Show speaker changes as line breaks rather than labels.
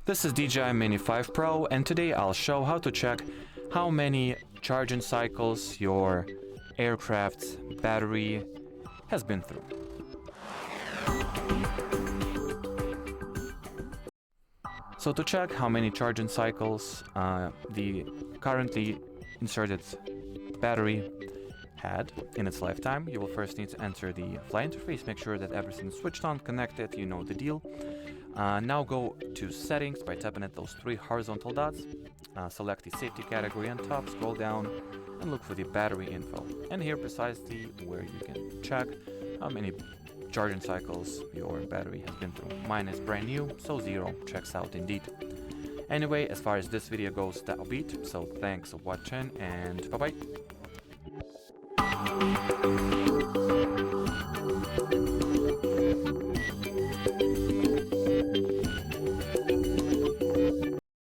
This is DJI Mini 5 Pro, and today I'll show how to check how many charging cycles your aircraft's battery has been through. So to check how many charging cycles the currently inserted battery had in its lifetime, you will first need to enter the Fly interface, make sure that everything's switched on, connected, you know the deal. Now go to settings by tapping at those three horizontal dots, select the safety category on top, scroll down and look for the battery info. And here precisely where you can check how many charging cycles your battery has been through. Mine is brand new, so 0 checks out indeed. Anyway, as far as this video goes, that'll be it. So thanks for watching and bye bye.